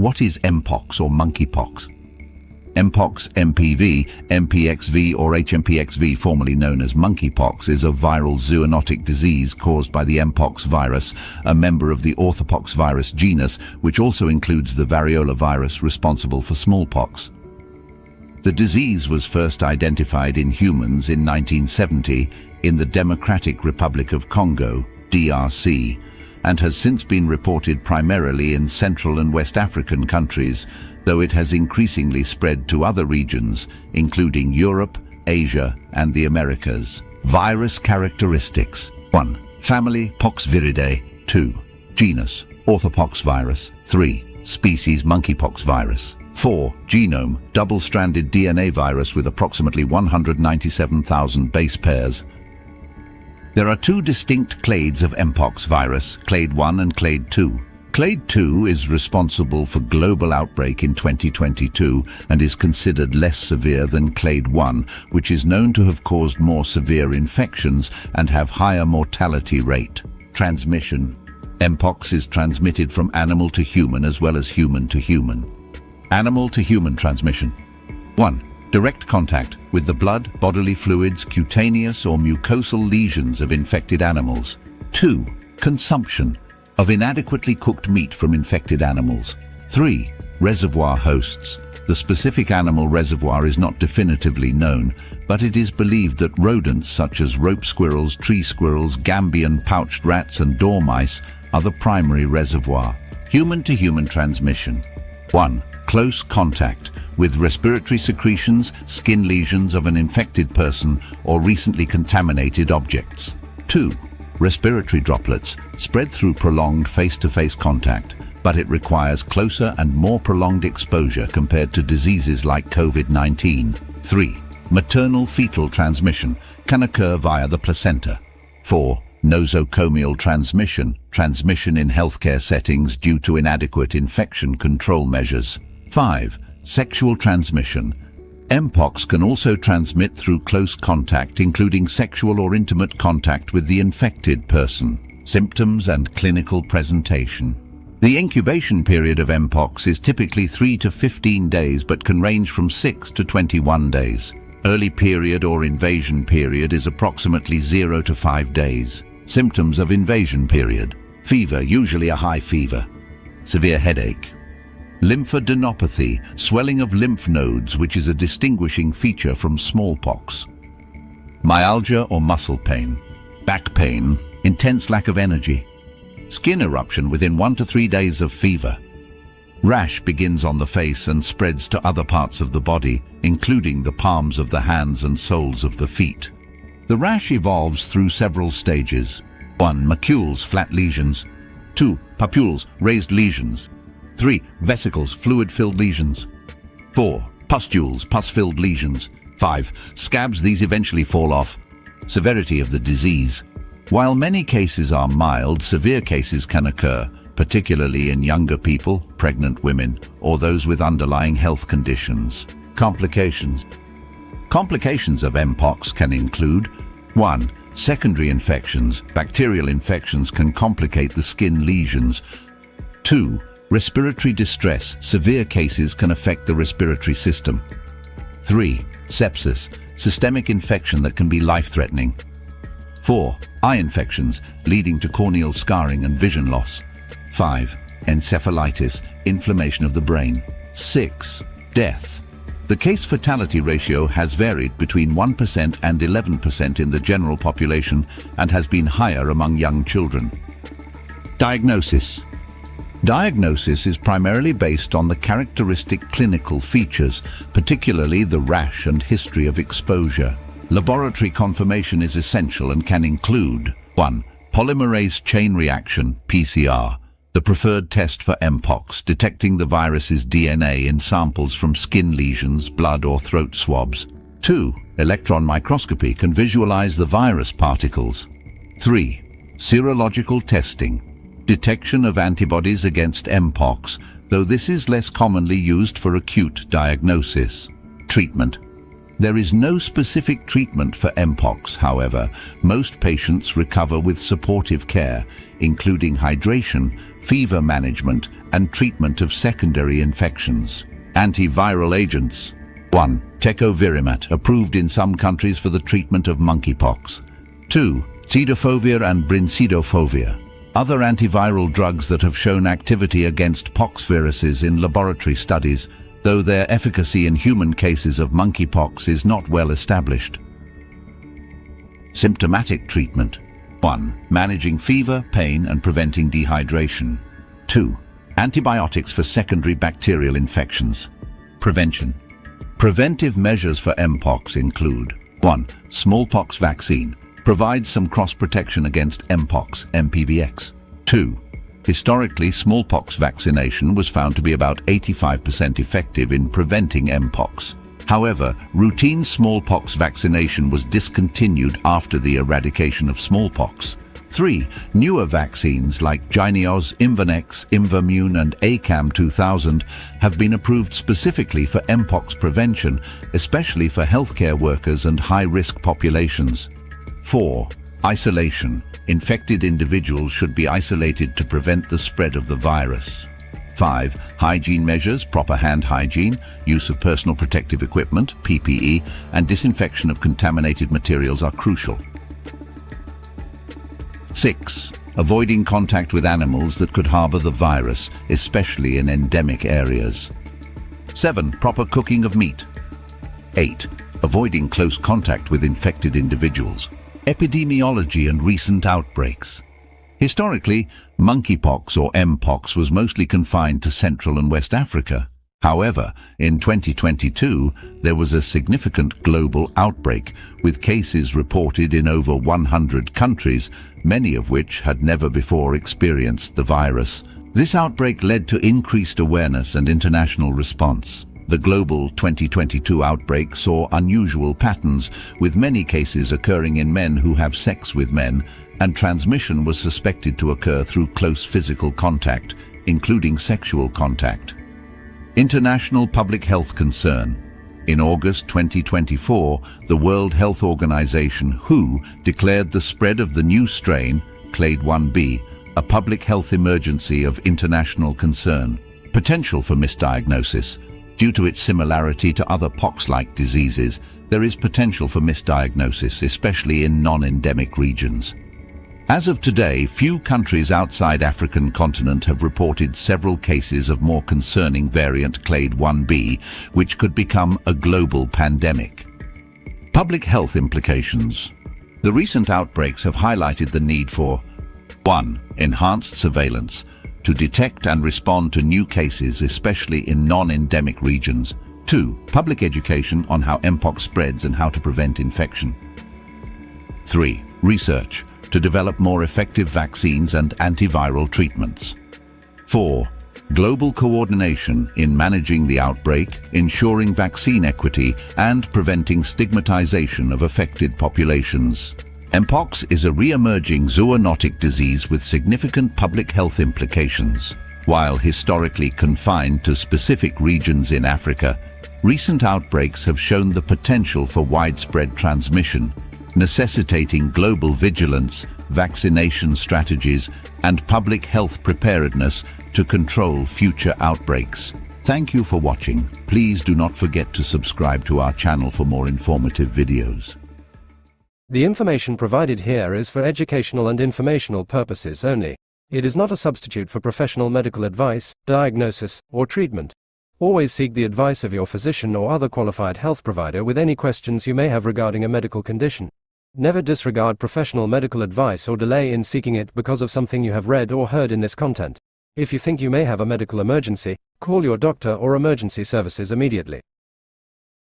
What is MPox or monkeypox? MPox, MPV, MPXV or HMPXV, formerly known as monkeypox, is a viral zoonotic disease caused by the MPox virus, a member of the orthopox virus genus, which also includes the variola virus responsible for smallpox. The disease was first identified in humans in 1970 in the Democratic Republic of Congo, DRC, and has since been reported primarily in Central and West African countries, though it has increasingly spread to other regions, including Europe, Asia, and the Americas. Virus characteristics. 1. Family Poxviridae. 2. Genus Orthopox virus. 3. Species Monkeypox virus. 4. Genome double-stranded DNA virus with approximately 197,000 base pairs. There are two distinct clades of MPox virus, clade 1 and clade 2. Clade 2 is responsible for global outbreak in 2022 and is considered less severe than clade 1, which is known to have caused more severe infections and have higher mortality rate. Transmission. MPox is transmitted from animal to human as well as human to human. Animal to human transmission. 1. Direct contact with the blood, bodily fluids, cutaneous or mucosal lesions of infected animals. 2. Consumption of inadequately cooked meat from infected animals. 3. Reservoir hosts. The specific animal reservoir is not definitively known, but it is believed that rodents such as rope squirrels, tree squirrels, Gambian pouched rats and dormice are the primary reservoir. Human-to-human transmission. 1. Close contact with respiratory secretions, skin lesions of an infected person or recently contaminated objects. 2. Respiratory droplets spread through prolonged face-to-face contact, but it requires closer and more prolonged exposure compared to diseases like COVID-19. 3. Maternal-fetal transmission can occur via the placenta. 4. Nosocomial transmission in healthcare settings due to inadequate infection control measures. 5. Sexual transmission. MPox can also transmit through close contact, including sexual or intimate contact with the infected person. Symptoms and clinical presentation. The incubation period of MPox is typically 3 to 15 days but can range from 6 to 21 days. Early period or invasion period is approximately 0 to 5 days. Symptoms of invasion period. Fever, usually a high fever. Severe headache. Lymphadenopathy, swelling of lymph nodes, which is a distinguishing feature from smallpox. Myalgia or muscle pain. Back pain, intense lack of energy. Skin eruption within 1 to 3 days of fever. Rash begins on the face and spreads to other parts of the body, including the palms of the hands and soles of the feet. The rash evolves through several stages. 1. Macules, flat lesions. 2. Papules, raised lesions. 3. Vesicles, fluid-filled lesions. 4. Pustules, pus-filled lesions. 5. Scabs, these eventually fall off. Severity of the disease. While many cases are mild, severe cases can occur, particularly in younger people, pregnant women, or those with underlying health conditions. Complications. Complications of MPox can include 1. Secondary infections. Bacterial infections can complicate the skin lesions. 2. Respiratory distress. Severe cases can affect the respiratory system. 3. Sepsis. Systemic infection that can be life-threatening. 4. Eye infections, leading to corneal scarring and vision loss. 5. Encephalitis, inflammation of the brain. 6. Death. The case fatality ratio has varied between 1% and 11% in the general population and has been higher among young children. Diagnosis. Diagnosis is primarily based on the characteristic clinical features, particularly the rash and history of exposure. Laboratory confirmation is essential and can include 1. Polymerase chain reaction, PCR, the preferred test for MPox, detecting the virus's DNA in samples from skin lesions, blood or throat swabs. 2. Electron microscopy can visualize the virus particles. 3. Serological testing, detection of antibodies against MPox, though this is less commonly used for acute diagnosis. Treatment. There is no specific treatment for MPox, however. Most patients recover with supportive care, including hydration, fever management, and treatment of secondary infections. Antiviral agents. 1. Tecovirimat, approved in some countries for the treatment of monkeypox. 2. Cidofovir and brincidofovir. Other antiviral drugs that have shown activity against pox viruses in laboratory studies, though their efficacy in human cases of monkeypox is not well established. Symptomatic treatment. 1. Managing fever, pain, and preventing dehydration. 2. Antibiotics for secondary bacterial infections. Prevention. Preventive measures for MPox include 1. Smallpox vaccine. Provides some cross-protection against MPox, MPVX. 2. Historically, smallpox vaccination was found to be about 85% effective in preventing MPox. However, routine smallpox vaccination was discontinued after the eradication of smallpox. 3. Newer vaccines like Jynneos, Imvanex, Imvamune and ACAM 2000 have been approved specifically for MPox prevention, especially for healthcare workers and high-risk populations. 4. Isolation. Infected individuals should be isolated to prevent the spread of the virus. 5. Hygiene measures, proper hand hygiene, use of personal protective equipment, PPE, and disinfection of contaminated materials are crucial. 6. Avoiding contact with animals that could harbor the virus, especially in endemic areas. 7. Proper cooking of meat. 8. Avoiding close contact with infected individuals. Epidemiology and recent outbreaks. Historically, monkeypox or MPox was mostly confined to Central and West Africa. However, in 2022, there was a significant global outbreak, with cases reported in over 100 countries, many of which had never before experienced the virus. This outbreak led to increased awareness and international response. The global 2022 outbreak saw unusual patterns, with many cases occurring in men who have sex with men, and transmission was suspected to occur through close physical contact, including sexual contact. International public health concern. In August 2024, the World Health Organization, WHO, declared the spread of the new strain, Clade 1b, a public health emergency of international concern. Potential for misdiagnosis. Due to its similarity to other pox-like diseases, there is potential for misdiagnosis, especially in non-endemic regions. As of today, few countries outside African continent have reported several cases of more concerning variant Clade 1b, which could become a global pandemic. Public health implications. The recent outbreaks have highlighted the need for 1. Enhanced surveillance, to detect and respond to new cases, especially in non-endemic regions. 2. Public education on how MPox spreads and how to prevent infection. 3. Research, to develop more effective vaccines and antiviral treatments. 4. Global coordination in managing the outbreak, ensuring vaccine equity, and preventing stigmatization of affected populations. MPox is a re-emerging zoonotic disease with significant public health implications. While historically confined to specific regions in Africa, recent outbreaks have shown the potential for widespread transmission, necessitating global vigilance, vaccination strategies, and public health preparedness to control future outbreaks. Thank you for watching. Please do not forget to subscribe to our channel for more informative videos. The information provided here is for educational and informational purposes only. It is not a substitute for professional medical advice, diagnosis, or treatment. Always seek the advice of your physician or other qualified health provider with any questions you may have regarding a medical condition. Never disregard professional medical advice or delay in seeking it because of something you have read or heard in this content. If you think you may have a medical emergency, call your doctor or emergency services immediately.